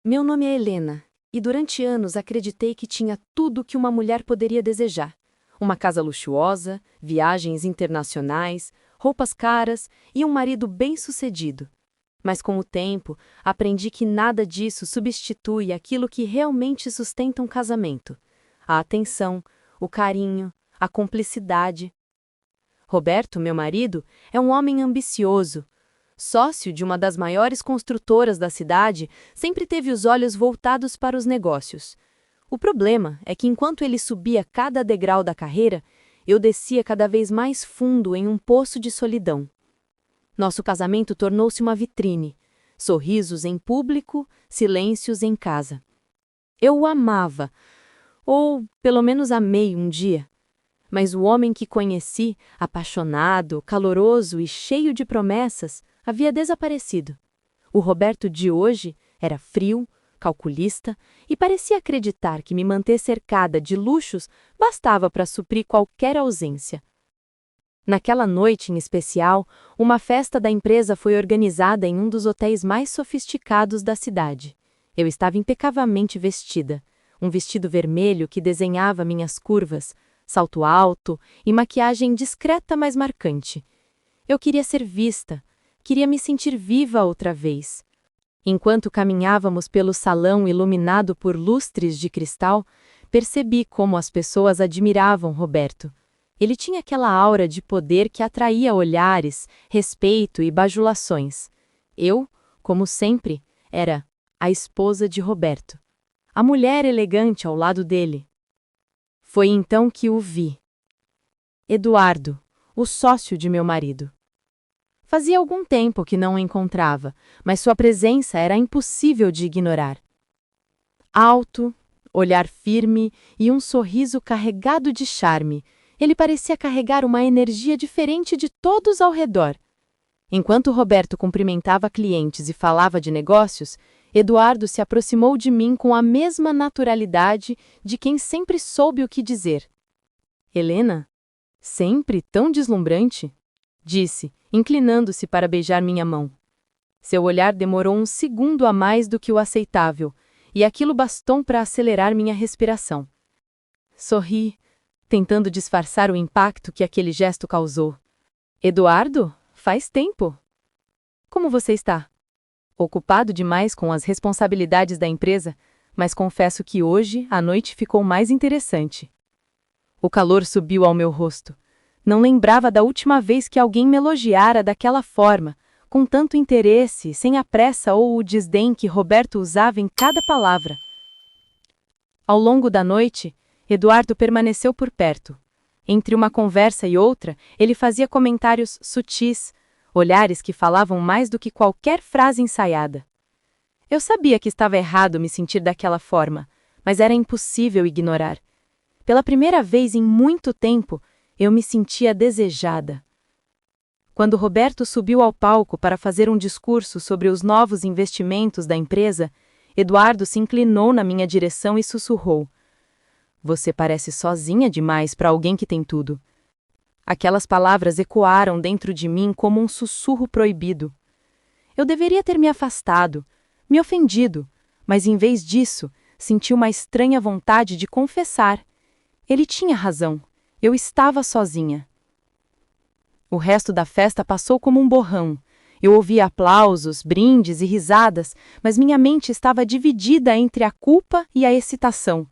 Meu nome é Helena, e durante anos acreditei que tinha tudo que uma mulher poderia desejar. Uma casa luxuosa, viagens internacionais, roupas caras e um marido bem-sucedido. Mas com o tempo, aprendi que nada disso substitui aquilo que realmente sustenta um casamento: a atenção, o carinho, a cumplicidade. Roberto, meu marido, é um homem ambicioso. Sócio de uma das maiores construtoras da cidade, sempre teve os olhos voltados para os negócios. O problema é que enquanto ele subia cada degrau da carreira, eu descia cada vez mais fundo em um poço de solidão. Nosso casamento tornou-se uma vitrine. Sorrisos em público, silêncios em casa. Eu o amava, ou pelo menos amei um dia. Mas o homem que conheci, apaixonado, caloroso e cheio de promessas, havia desaparecido. O Roberto de hoje era frio, calculista e parecia acreditar que me manter cercada de luxos bastava para suprir qualquer ausência. Naquela noite em especial, uma festa da empresa foi organizada em um dos hotéis mais sofisticados da cidade. Eu estava impecavelmente vestida, um vestido vermelho que desenhava minhas curvas, salto alto e maquiagem discreta mas marcante. Eu queria ser vista, queria me sentir viva outra vez. Enquanto caminhávamos pelo salão iluminado por lustres de cristal, percebi como as pessoas admiravam Roberto. Ele tinha aquela aura de poder que atraía olhares, respeito e bajulações. Eu, como sempre, era a esposa de Roberto, a mulher elegante ao lado dele. Foi então que o vi. Eduardo, o sócio de meu marido. Fazia algum tempo que não o encontrava, mas sua presença era impossível de ignorar. Alto, olhar firme e um sorriso carregado de charme, ele parecia carregar uma energia diferente de todos ao redor. Enquanto Roberto cumprimentava clientes e falava de negócios, Eduardo se aproximou de mim com a mesma naturalidade de quem sempre soube o que dizer. Helena? Sempre tão deslumbrante? Disse, inclinando-se para beijar minha mão. Seu olhar demorou um segundo a mais do que o aceitável, e aquilo bastou para acelerar minha respiração. Sorri, tentando disfarçar o impacto que aquele gesto causou. Eduardo? Faz tempo. Como você está? Ocupado demais com as responsabilidades da empresa, mas confesso que hoje a noite ficou mais interessante. O calor subiu ao meu rosto. Não lembrava da última vez que alguém me elogiara daquela forma, com tanto interesse, sem a pressa ou o desdém que Roberto usava em cada palavra. Ao longo da noite, Eduardo permaneceu por perto. Entre uma conversa e outra, ele fazia comentários sutis, olhares que falavam mais do que qualquer frase ensaiada. Eu sabia que estava errado me sentir daquela forma, mas era impossível ignorar. Pela primeira vez em muito tempo, eu me sentia desejada. Quando Roberto subiu ao palco para fazer um discurso sobre os novos investimentos da empresa, Eduardo se inclinou na minha direção e sussurrou: "Você parece sozinha demais para alguém que tem tudo." Aquelas palavras ecoaram dentro de mim como um sussurro proibido. Eu deveria ter me afastado, me ofendido, mas em vez disso, senti uma estranha vontade de confessar. Ele tinha razão, eu estava sozinha. O resto da festa passou como um borrão. Eu ouvia aplausos, brindes e risadas, mas minha mente estava dividida entre a culpa e a excitação.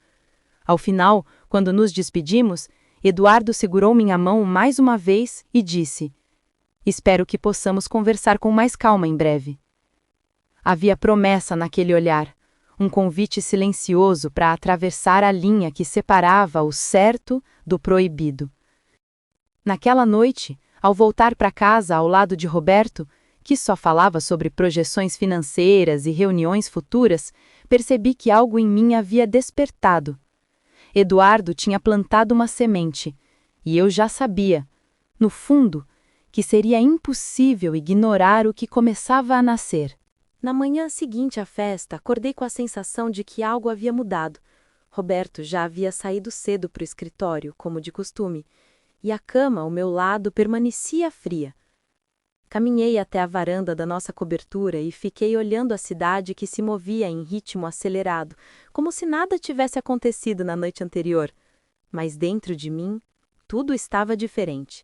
Ao final, quando nos despedimos, Eduardo segurou minha mão mais uma vez e disse: "Espero que possamos conversar com mais calma em breve." Havia promessa naquele olhar, um convite silencioso para atravessar a linha que separava o certo do proibido. Naquela noite, ao voltar para casa ao lado de Roberto, que só falava sobre projeções financeiras e reuniões futuras, percebi que algo em mim havia despertado. Eduardo tinha plantado uma semente, e eu já sabia, no fundo, que seria impossível ignorar o que começava a nascer. Na manhã seguinte à festa, acordei com a sensação de que algo havia mudado. Roberto já havia saído cedo para o escritório, como de costume, e a cama ao meu lado permanecia fria. Caminhei até a varanda da nossa cobertura e fiquei olhando a cidade que se movia em ritmo acelerado, como se nada tivesse acontecido na noite anterior. Mas dentro de mim, tudo estava diferente.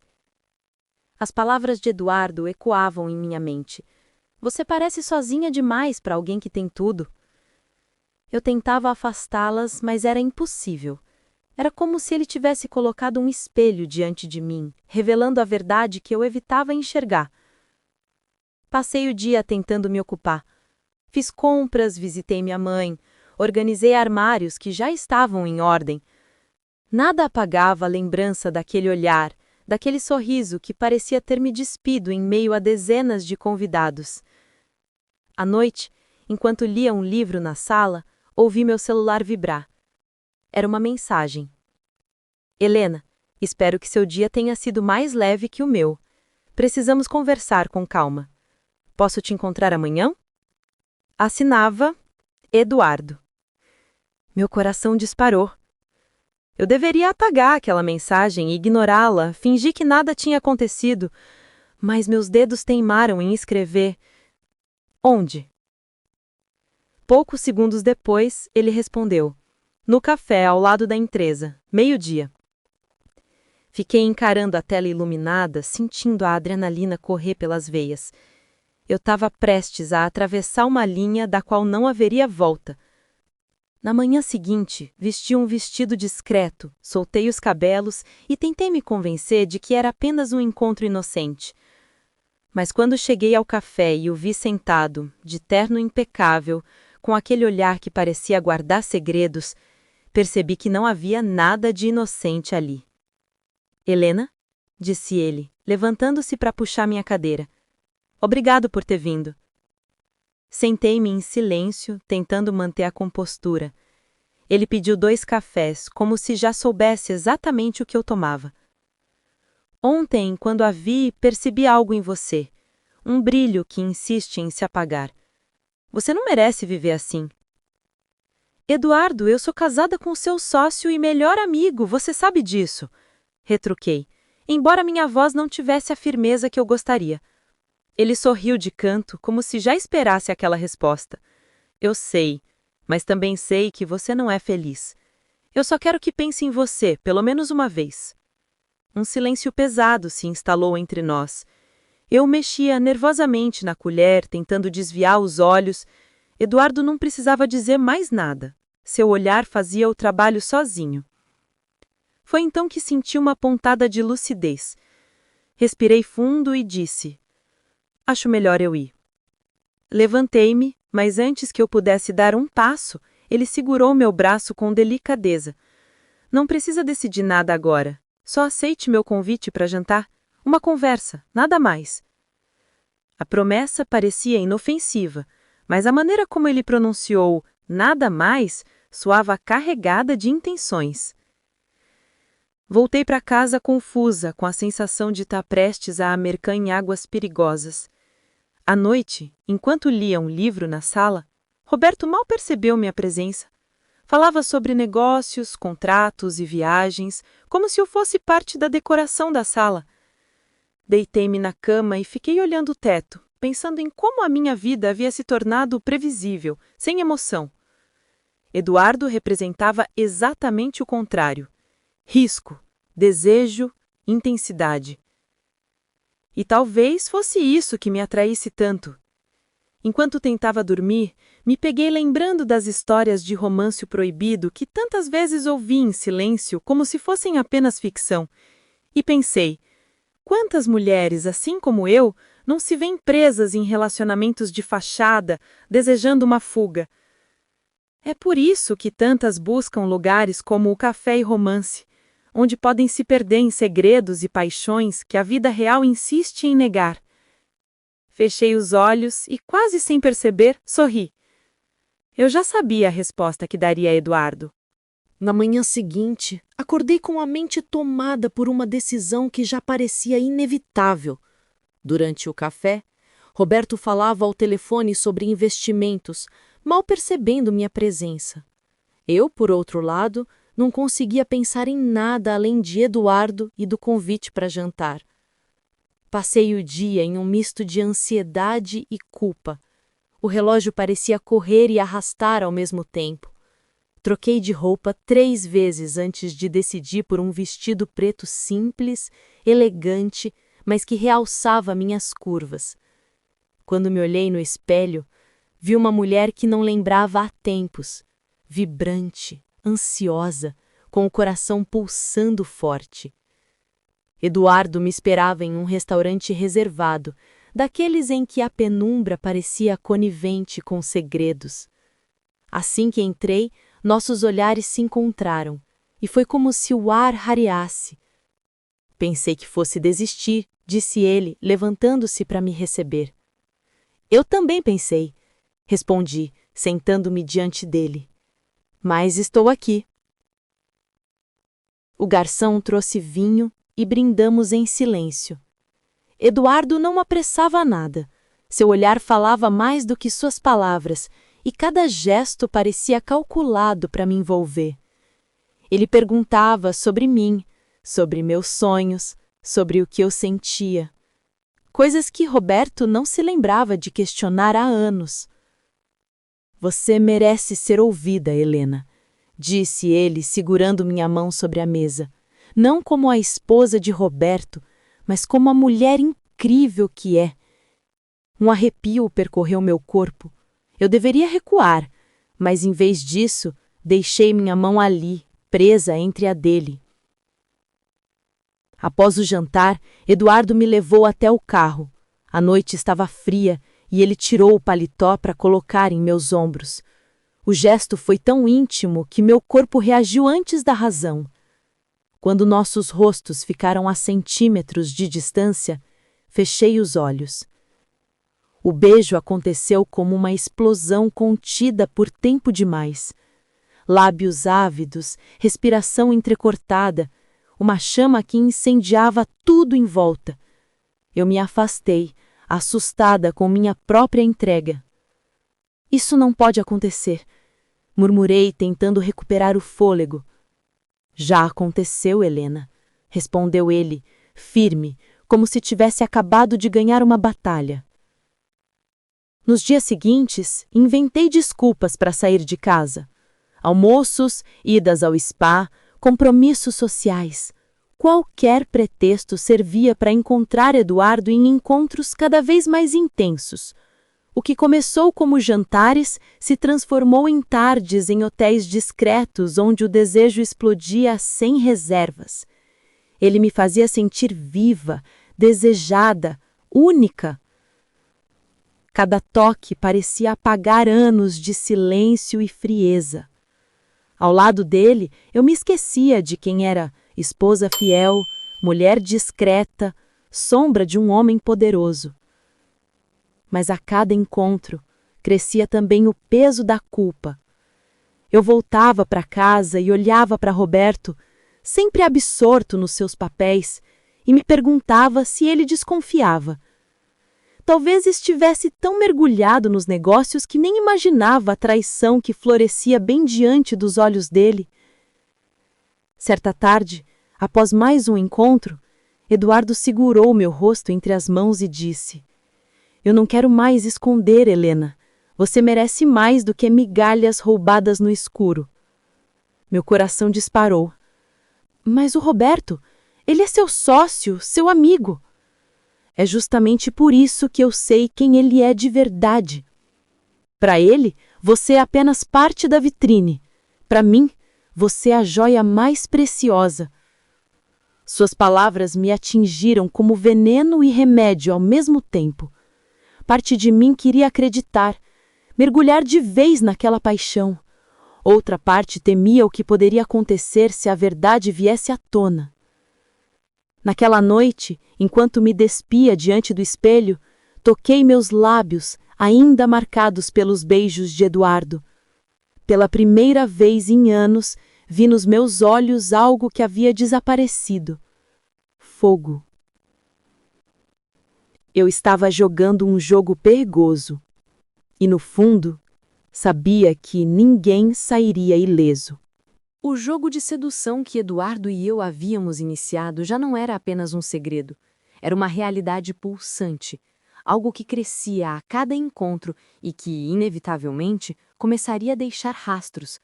As palavras de Eduardo ecoavam em minha mente. Você parece sozinha demais para alguém que tem tudo. Eu tentava afastá-las, mas era impossível. Era como se ele tivesse colocado um espelho diante de mim, revelando a verdade que eu evitava enxergar. Passei o dia tentando me ocupar. Fiz compras, visitei minha mãe, organizei armários que já estavam em ordem. Nada apagava a lembrança daquele olhar, daquele sorriso que parecia ter me despido em meio a dezenas de convidados. À noite, enquanto lia um livro na sala, ouvi meu celular vibrar. Era uma mensagem. Helena, espero que seu dia tenha sido mais leve que o meu. Precisamos conversar com calma. Posso te encontrar amanhã? Assinava Eduardo. Meu coração disparou. Eu deveria apagar aquela mensagem e ignorá-la, fingir que nada tinha acontecido, mas meus dedos teimaram em escrever. Onde? Poucos segundos depois, ele respondeu. No café, ao lado da empresa, 12h. Fiquei encarando a tela iluminada, sentindo a adrenalina correr pelas veias. Eu estava prestes a atravessar uma linha da qual não haveria volta. Na manhã seguinte, vesti um vestido discreto, soltei os cabelos e tentei me convencer de que era apenas um encontro inocente. Mas quando cheguei ao café e o vi sentado, de terno impecável, com aquele olhar que parecia guardar segredos, percebi que não havia nada de inocente ali. Helena, disse ele, levantando-se para puxar minha cadeira. Obrigado por ter vindo. Sentei-me em silêncio, tentando manter a compostura. Ele pediu 2 cafés, como se já soubesse exatamente o que eu tomava. Ontem, quando a vi, percebi algo em você. Um brilho que insiste em se apagar. Você não merece viver assim. Eduardo, eu sou casada com seu sócio e melhor amigo, você sabe disso. Retruquei, embora minha voz não tivesse a firmeza que eu gostaria. Ele sorriu de canto, como se já esperasse aquela resposta. Eu sei, mas também sei que você não é feliz. Eu só quero que pense em você, pelo menos uma vez. Um silêncio pesado se instalou entre nós. Eu mexia nervosamente na colher, tentando desviar os olhos. Eduardo não precisava dizer mais nada. Seu olhar fazia o trabalho sozinho. Foi então que senti uma pontada de lucidez. Respirei fundo e disse: acho melhor eu ir. Levantei-me, mas antes que eu pudesse dar um passo, ele segurou meu braço com delicadeza. Não precisa decidir nada agora. Só aceite meu convite para jantar. Uma conversa, nada mais. A promessa parecia inofensiva, mas a maneira como ele pronunciou nada mais soava carregada de intenções. Voltei para casa confusa, com a sensação de estar prestes a amercar em águas perigosas. À noite, enquanto lia um livro na sala, Roberto mal percebeu minha presença. Falava sobre negócios, contratos e viagens, como se eu fosse parte da decoração da sala. Deitei-me na cama e fiquei olhando o teto, pensando em como a minha vida havia se tornado previsível, sem emoção. Eduardo representava exatamente o contrário. Risco, desejo, intensidade. E talvez fosse isso que me atraísse tanto. Enquanto tentava dormir, me peguei lembrando das histórias de romance proibido que tantas vezes ouvi em silêncio como se fossem apenas ficção. E pensei, quantas mulheres, assim como eu, não se veem presas em relacionamentos de fachada, desejando uma fuga? É por isso que tantas buscam lugares como o café e romance, onde podem se perder em segredos e paixões que a vida real insiste em negar. Fechei os olhos e, quase sem perceber, sorri. Eu já sabia a resposta que daria a Eduardo. Na manhã seguinte, acordei com a mente tomada por uma decisão que já parecia inevitável. Durante o café, Roberto falava ao telefone sobre investimentos, mal percebendo minha presença. Eu, por outro lado, não conseguia pensar em nada além de Eduardo e do convite para jantar. Passei o dia em um misto de ansiedade e culpa. O relógio parecia correr e arrastar ao mesmo tempo. Troquei de roupa 3 vezes antes de decidir por um vestido preto simples, elegante, mas que realçava minhas curvas. Quando me olhei no espelho, vi uma mulher que não lembrava há tempos, vibrante, ansiosa, com o coração pulsando forte. Eduardo me esperava em um restaurante reservado, daqueles em que a penumbra parecia conivente com segredos. Assim que entrei, nossos olhares se encontraram, e foi como se o ar rareasse. Pensei que fosse desistir, disse ele, levantando-se para me receber. Eu também pensei, respondi, sentando-me diante dele. Mas estou aqui. O garçom trouxe vinho e brindamos em silêncio. Eduardo não apressava a nada. Seu olhar falava mais do que suas palavras, e cada gesto parecia calculado para me envolver. Ele perguntava sobre mim, sobre meus sonhos, sobre o que eu sentia. Coisas que Roberto não se lembrava de questionar há anos. Você merece ser ouvida, Helena, disse ele, segurando minha mão sobre a mesa. Não como a esposa de Roberto, mas como a mulher incrível que é. Um arrepio percorreu meu corpo. Eu deveria recuar, mas em vez disso, deixei minha mão ali, presa entre a dele. Após o jantar, Eduardo me levou até o carro. A noite estava fria e ele tirou o paletó para colocar em meus ombros. O gesto foi tão íntimo que meu corpo reagiu antes da razão. Quando nossos rostos ficaram a centímetros de distância, fechei os olhos. O beijo aconteceu como uma explosão contida por tempo demais. Lábios ávidos, respiração entrecortada, uma chama que incendiava tudo em volta. Eu me afastei, assustada com minha própria entrega. Isso não pode acontecer, murmurei, tentando recuperar o fôlego. Já aconteceu, Helena, respondeu ele, firme, como se tivesse acabado de ganhar uma batalha. Nos dias seguintes, inventei desculpas para sair de casa. Almoços, idas ao spa, compromissos sociais. Qualquer pretexto servia para encontrar Eduardo em encontros cada vez mais intensos. O que começou como jantares se transformou em tardes em hotéis discretos onde o desejo explodia sem reservas. Ele me fazia sentir viva, desejada, única. Cada toque parecia apagar anos de silêncio e frieza. Ao lado dele, eu me esquecia de quem era esposa fiel, mulher discreta, sombra de um homem poderoso. Mas a cada encontro, crescia também o peso da culpa. Eu voltava para casa e olhava para Roberto, sempre absorto nos seus papéis, e me perguntava se ele desconfiava. Talvez estivesse tão mergulhado nos negócios que nem imaginava a traição que florescia bem diante dos olhos dele. Certa tarde, após mais um encontro, Eduardo segurou meu rosto entre as mãos e disse: Eu não quero mais esconder, Helena. Você merece mais do que migalhas roubadas no escuro. Meu coração disparou. Mas o Roberto, ele é seu sócio, seu amigo. É justamente por isso que eu sei quem ele é de verdade. Para ele, você é apenas parte da vitrine. Para mim, você é a joia mais preciosa. Suas palavras me atingiram como veneno e remédio ao mesmo tempo. Parte de mim queria acreditar, mergulhar de vez naquela paixão. Outra parte temia o que poderia acontecer se a verdade viesse à tona. Naquela noite, enquanto me despia diante do espelho, toquei meus lábios, ainda marcados pelos beijos de Eduardo. Pela primeira vez em anos, vi nos meus olhos algo que havia desaparecido. Fogo. Eu estava jogando um jogo perigoso. E, no fundo, sabia que ninguém sairia ileso. O jogo de sedução que Eduardo e eu havíamos iniciado já não era apenas um segredo. Era uma realidade pulsante, algo que crescia a cada encontro e que, inevitavelmente, começaria a deixar rastros.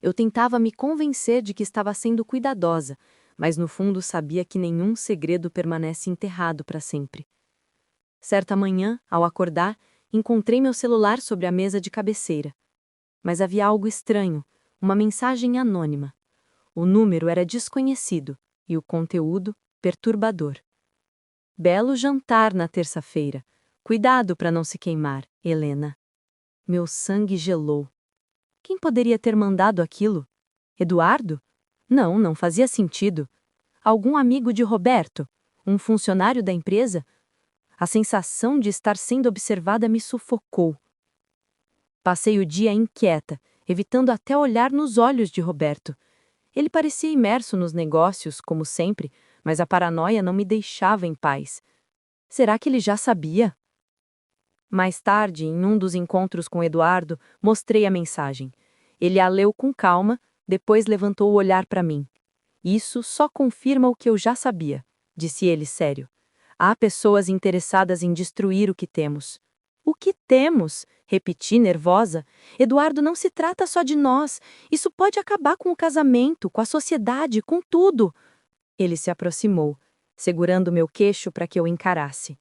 Eu tentava me convencer de que estava sendo cuidadosa, mas no fundo sabia que nenhum segredo permanece enterrado para sempre. Certa manhã, ao acordar, encontrei meu celular sobre a mesa de cabeceira. Mas havia algo estranho, uma mensagem anônima. O número era desconhecido e o conteúdo perturbador. Belo jantar na terça-feira. Cuidado para não se queimar, Helena. Meu sangue gelou. Quem poderia ter mandado aquilo? Eduardo? Não, não fazia sentido. Algum amigo de Roberto? Um funcionário da empresa? A sensação de estar sendo observada me sufocou. Passei o dia inquieta, evitando até olhar nos olhos de Roberto. Ele parecia imerso nos negócios, como sempre, mas a paranoia não me deixava em paz. Será que ele já sabia? Mais tarde, em um dos encontros com Eduardo, mostrei a mensagem. Ele a leu com calma, depois levantou o olhar para mim. Isso só confirma o que eu já sabia, disse ele sério. Há pessoas interessadas em destruir o que temos. O que temos? Repeti, nervosa. Eduardo, não se trata só de nós. Isso pode acabar com o casamento, com a sociedade, com tudo. Ele se aproximou, segurando meu queixo para que eu encarasse.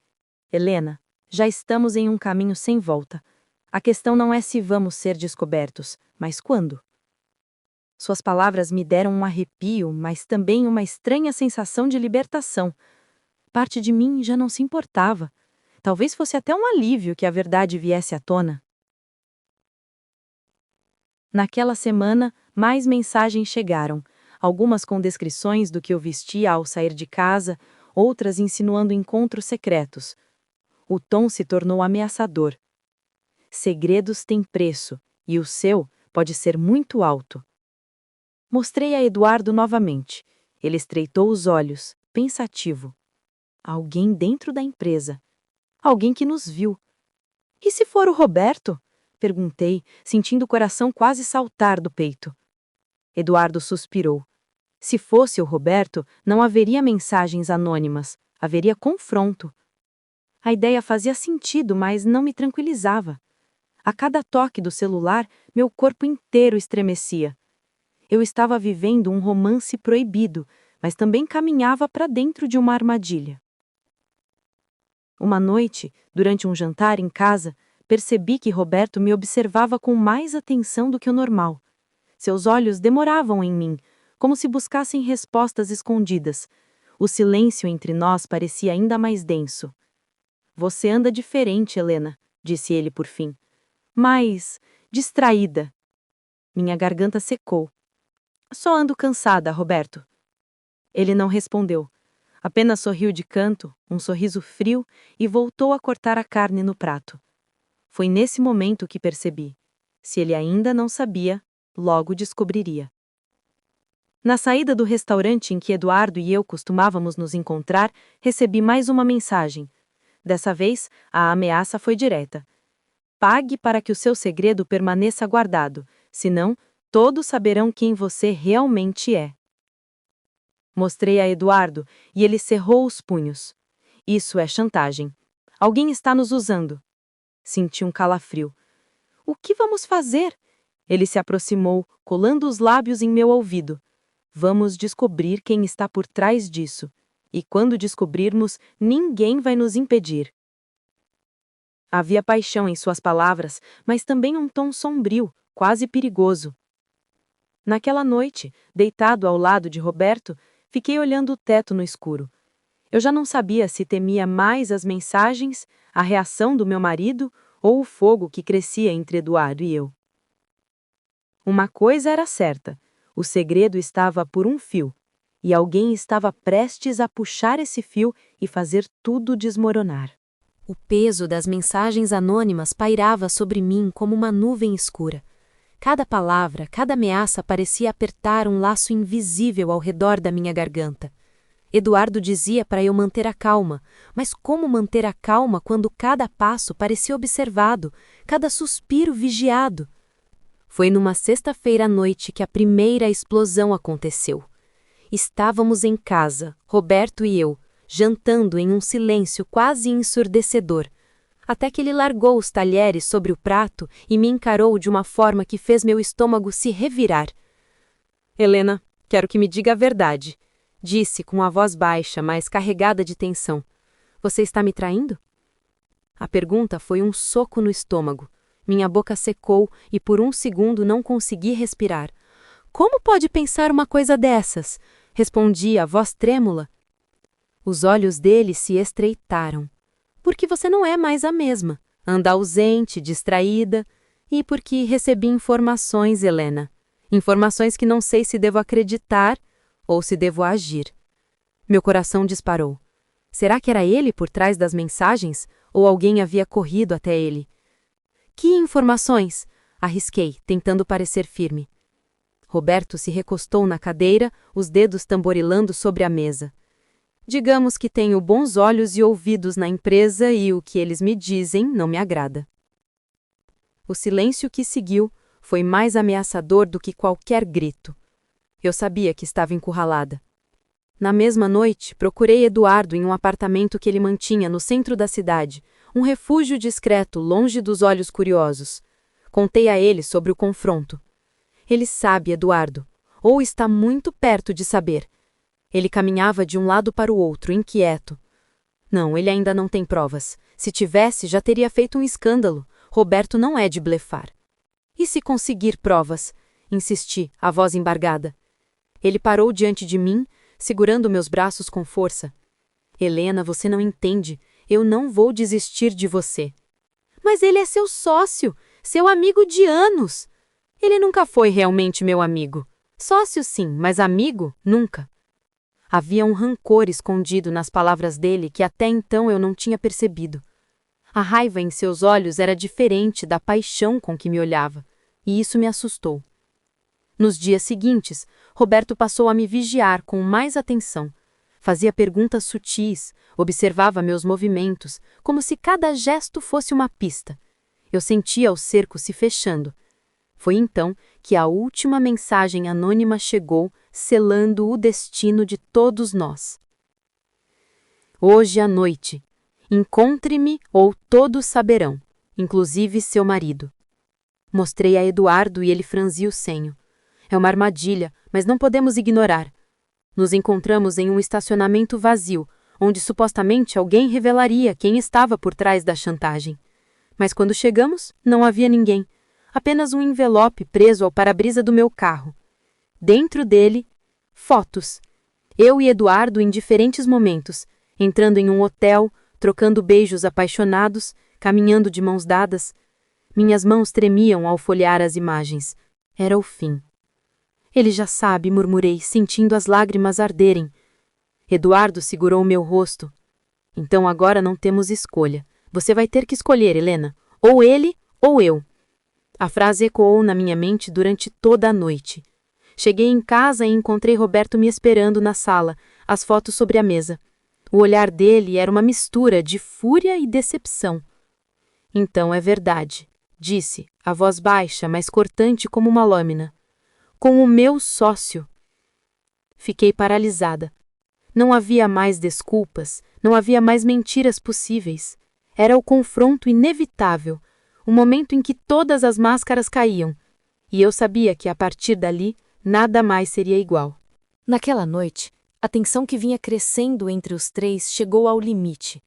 Helena, já estamos em um caminho sem volta. A questão não é se vamos ser descobertos, mas quando. Suas palavras me deram um arrepio, mas também uma estranha sensação de libertação. Parte de mim já não se importava. Talvez fosse até um alívio que a verdade viesse à tona. Naquela semana, mais mensagens chegaram, algumas com descrições do que eu vestia ao sair de casa, outras insinuando encontros secretos. O tom se tornou ameaçador. Segredos têm preço, e o seu pode ser muito alto. Mostrei a Eduardo novamente. Ele estreitou os olhos, pensativo. Alguém dentro da empresa. Alguém que nos viu. E se for o Roberto? Perguntei, sentindo o coração quase saltar do peito. Eduardo suspirou. Se fosse o Roberto, não haveria mensagens anônimas, haveria confronto. A ideia fazia sentido, mas não me tranquilizava. A cada toque do celular, meu corpo inteiro estremecia. Eu estava vivendo um romance proibido, mas também caminhava para dentro de uma armadilha. Uma noite, durante um jantar em casa, percebi que Roberto me observava com mais atenção do que o normal. Seus olhos demoravam em mim, como se buscassem respostas escondidas. O silêncio entre nós parecia ainda mais denso. Você anda diferente, Helena, disse ele por fim. Mais distraída. Minha garganta secou. Só ando cansada, Roberto. Ele não respondeu. Apenas sorriu de canto, um sorriso frio, e voltou a cortar a carne no prato. Foi nesse momento que percebi. Se ele ainda não sabia, logo descobriria. Na saída do restaurante em que Eduardo e eu costumávamos nos encontrar, recebi mais uma mensagem. Dessa vez, a ameaça foi direta. Pague para que o seu segredo permaneça guardado, senão, todos saberão quem você realmente é. Mostrei a Eduardo e ele cerrou os punhos. Isso é chantagem. Alguém está nos usando. Senti um calafrio. O que vamos fazer? Ele se aproximou, colando os lábios em meu ouvido. Vamos descobrir quem está por trás disso. E quando descobrirmos, ninguém vai nos impedir. Havia paixão em suas palavras, mas também um tom sombrio, quase perigoso. Naquela noite, deitado ao lado de Roberto, fiquei olhando o teto no escuro. Eu já não sabia se temia mais as mensagens, a reação do meu marido ou o fogo que crescia entre Eduardo e eu. Uma coisa era certa: o segredo estava por um fio, e alguém estava prestes a puxar esse fio e fazer tudo desmoronar. O peso das mensagens anônimas pairava sobre mim como uma nuvem escura. Cada palavra, cada ameaça parecia apertar um laço invisível ao redor da minha garganta. Eduardo dizia para eu manter a calma, mas como manter a calma quando cada passo parecia observado, cada suspiro vigiado? Foi numa sexta-feira à noite que a primeira explosão aconteceu. Estávamos em casa, Roberto e eu, jantando em um silêncio quase ensurdecedor, até que ele largou os talheres sobre o prato e me encarou de uma forma que fez meu estômago se revirar. Helena, quero que me diga a verdade, disse com a voz baixa, mas carregada de tensão. Você está me traindo? A pergunta foi um soco no estômago. Minha boca secou e por um segundo não consegui respirar. Como pode pensar uma coisa dessas? Respondi, a voz trêmula. Os olhos dele se estreitaram. Porque você não é mais a mesma. Anda ausente, distraída. E porque recebi informações, Helena. Informações que não sei se devo acreditar ou se devo agir. Meu coração disparou. Será que era ele por trás das mensagens? Ou alguém havia corrido até ele? Que informações? Arrisquei, tentando parecer firme. Roberto se recostou na cadeira, os dedos tamborilando sobre a mesa. Digamos que tenho bons olhos e ouvidos na empresa e o que eles me dizem não me agrada. O silêncio que seguiu foi mais ameaçador do que qualquer grito. Eu sabia que estava encurralada. Na mesma noite, procurei Eduardo em um apartamento que ele mantinha no centro da cidade, um refúgio discreto, longe dos olhos curiosos. Contei a ele sobre o confronto. Ele sabe, Eduardo, ou está muito perto de saber. Ele caminhava de um lado para o outro, inquieto. Não, ele ainda não tem provas. Se tivesse, já teria feito um escândalo. Roberto não é de blefar. E se conseguir provas? Insisti, a voz embargada. Ele parou diante de mim, segurando meus braços com força. Helena, você não entende. Eu não vou desistir de você. Mas ele é seu sócio, seu amigo de anos. Ele nunca foi realmente meu amigo. Sócio sim, mas amigo, nunca. Havia um rancor escondido nas palavras dele que até então eu não tinha percebido. A raiva em seus olhos era diferente da paixão com que me olhava, e isso me assustou. Nos dias seguintes, Roberto passou a me vigiar com mais atenção. Fazia perguntas sutis, observava meus movimentos, como se cada gesto fosse uma pista. Eu sentia o cerco se fechando. Foi então que a última mensagem anônima chegou, selando o destino de todos nós. Hoje à noite, encontre-me ou todos saberão, inclusive seu marido. Mostrei a Eduardo e ele franziu o senho. É uma armadilha, mas não podemos ignorar. Nos encontramos em um estacionamento vazio, onde supostamente alguém revelaria quem estava por trás da chantagem. Mas quando chegamos, não havia ninguém. Apenas um envelope preso ao para-brisa do meu carro. Dentro dele, fotos. Eu e Eduardo em diferentes momentos, entrando em um hotel, trocando beijos apaixonados, caminhando de mãos dadas. Minhas mãos tremiam ao folhear as imagens. Era o fim. Ele já sabe, murmurei, sentindo as lágrimas arderem. Eduardo segurou meu rosto. Então agora não temos escolha. Você vai ter que escolher, Helena. Ou ele, ou eu. A frase ecoou na minha mente durante toda a noite. Cheguei em casa e encontrei Roberto me esperando na sala, as fotos sobre a mesa. O olhar dele era uma mistura de fúria e decepção. Então é verdade, disse, a voz baixa, mas cortante como uma lâmina. Com o meu sócio. Fiquei paralisada. Não havia mais desculpas, não havia mais mentiras possíveis. Era o confronto inevitável, o momento em que todas as máscaras caíam, e eu sabia que a partir dali nada mais seria igual. Naquela noite, a tensão que vinha crescendo entre os três chegou ao limite.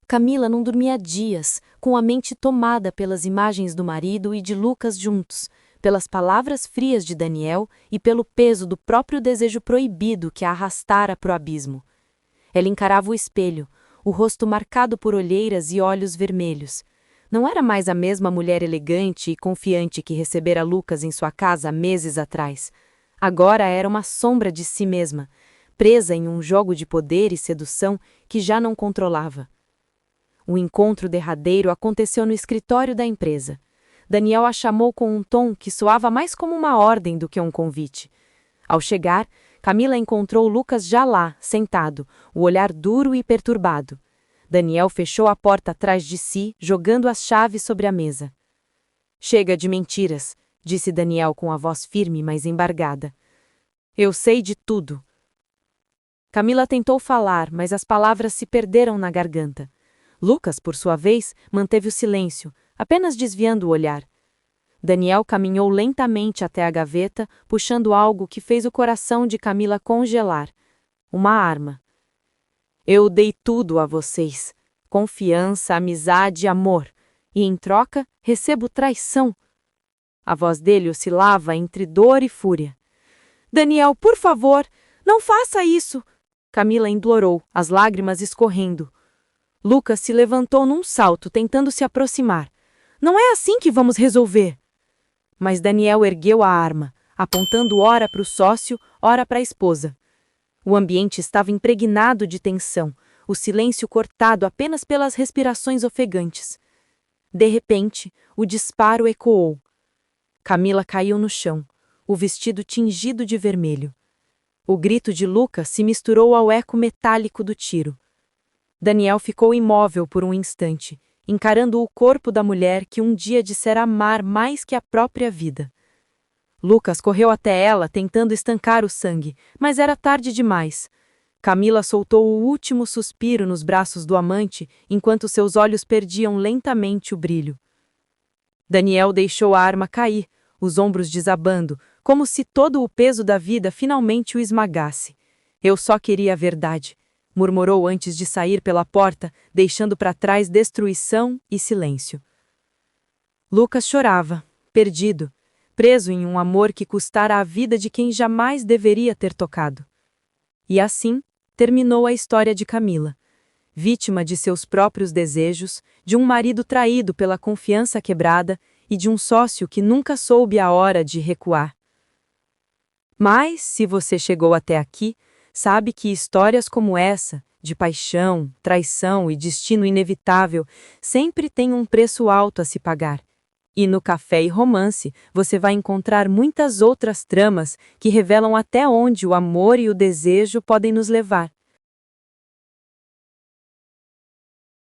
Camila não dormia há dias, com a mente tomada pelas imagens do marido e de Lucas juntos, pelas palavras frias de Daniel e pelo peso do próprio desejo proibido que a arrastara para o abismo. Ela encarava o espelho, o rosto marcado por olheiras e olhos vermelhos. Não era mais a mesma mulher elegante e confiante que recebera Lucas em sua casa meses atrás. Agora era uma sombra de si mesma, presa em um jogo de poder e sedução que já não controlava. O encontro derradeiro aconteceu no escritório da empresa. Daniel a chamou com um tom que soava mais como uma ordem do que um convite. Ao chegar, Camila encontrou Lucas já lá, sentado, o olhar duro e perturbado. Daniel fechou a porta atrás de si, jogando as chaves sobre a mesa. Chega de mentiras, disse Daniel com a voz firme, mas embargada. Eu sei de tudo. Camila tentou falar, mas as palavras se perderam na garganta. Lucas, por sua vez, manteve o silêncio, apenas desviando o olhar. Daniel caminhou lentamente até a gaveta, puxando algo que fez o coração de Camila congelar. Uma arma. Eu dei tudo a vocês. Confiança, amizade e amor. E em troca, recebo traição. A voz dele oscilava entre dor e fúria. Daniel, por favor, não faça isso! Camila implorou, as lágrimas escorrendo. Lucas se levantou num salto, tentando se aproximar. Não é assim que vamos resolver! Mas Daniel ergueu a arma, apontando ora para o sócio, ora para a esposa. O ambiente estava impregnado de tensão, o silêncio cortado apenas pelas respirações ofegantes. De repente, o disparo ecoou. Camila caiu no chão, o vestido tingido de vermelho. O grito de Lucas se misturou ao eco metálico do tiro. Daniel ficou imóvel por um instante, encarando o corpo da mulher que um dia dissera amar mais que a própria vida. Lucas correu até ela, tentando estancar o sangue, mas era tarde demais. Camila soltou o último suspiro nos braços do amante, enquanto seus olhos perdiam lentamente o brilho. Daniel deixou a arma cair, os ombros desabando, como se todo o peso da vida finalmente o esmagasse. Eu só queria a verdade, murmurou antes de sair pela porta, deixando para trás destruição e silêncio. Lucas chorava, perdido, preso em um amor que custara a vida de quem jamais deveria ter tocado. E assim, terminou a história de Camila, vítima de seus próprios desejos, de um marido traído pela confiança quebrada e de um sócio que nunca soube a hora de recuar. Mas, se você chegou até aqui, sabe que histórias como essa, de paixão, traição e destino inevitável, sempre têm um preço alto a se pagar. E no Café e Romance, você vai encontrar muitas outras tramas que revelam até onde o amor e o desejo podem nos levar.